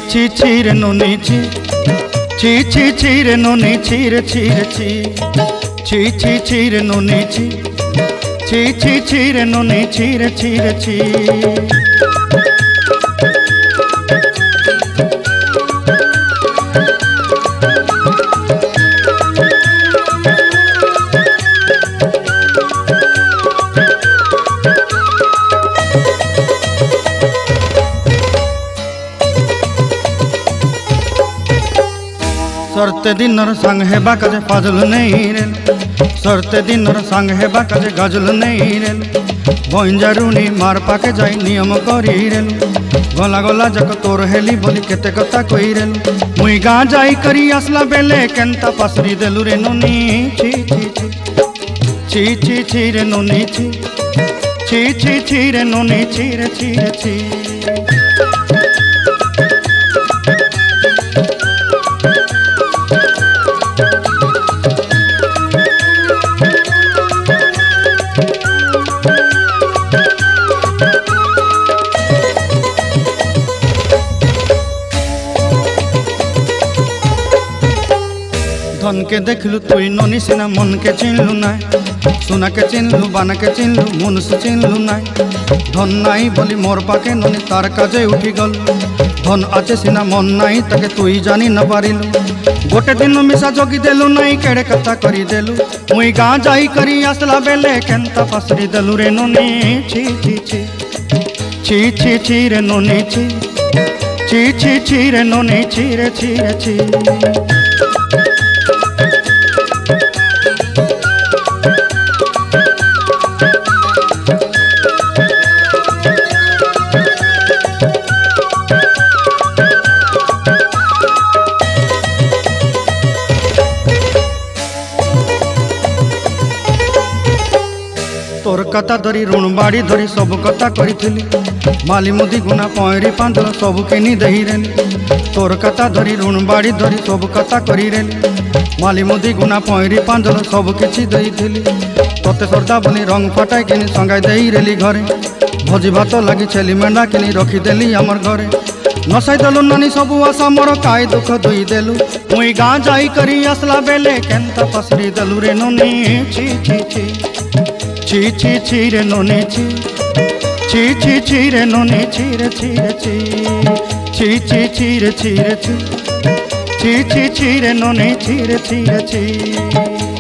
ছি ছি রে নুনি ছি ছি ছি ছি রে নুনি ছি রে ছি রে ছি ছি ছি ছি রে নুনি ছি ছি ছি ছি রে নুনি ছি রে ছি রে ছি। सरते दिनर संग हेबा काजे फाजल नहीं रे सरते दिनर संग हेबा काजे गजल नहीं रे भंजारुनी मार पाके जाई नियम करी रे गला गला जक तोर हेली बोली केते कथा कई रे मुई गाँ जाई करी आसला बेले केंता पासरी देलु रे नुनी छी छी छी छी छी रे नुनी छी छी छी छी रे नुनी छी रे छी रे छी। धन के देखलु तुई ननी सिना मन के चिन्हलु ना सोना के चिन्हलु बाना के चिन्हलु मनुष्य चिन्हलु ना धन नाई बोली मोर पाके ननी तार काजे उठी गल धन आचे सिना मन नाई ताके तुई जानी न पारिलु गोटे दिन मिसा जोगी देलु नाई केड़े कथा करी देलु मुई गाँ जाई करी आसला बेले केंता पासरी देलु रे ननी छी छी छी छी छी छी रे ननी छी छी छी छी रे ननी छी रे छी रे छी। तोर कथा धरी ऋण बाड़ी धरी सब कथा करी माली मुदी गुना पयरी पांदल सब किनी दही रेली तोर कथा धरी ऋण बाड़ी धरी सब कथा करी रेली माली मुदी गुना पयरी पांदल सब किछि दही थिली तोते सरदा बनी रंग फटाई किनी संगाई देई रेली घरे भोजी भात लगी छेली मेंढा किनी रखी देली हमर घरे नसाई देलु नानी सबु आशा मोर काई दुख दुई देलु मुई गाँ जाई करी आसला बेले केंता पसरी देलु रे नुनी छी छी छी छी छी छी रे नुनी छी छी छी छी रे नुनी छी रे छी रे छी छी छी छी रे छी रे छी छी छी छी रे नुनी छी रे छी रे छी।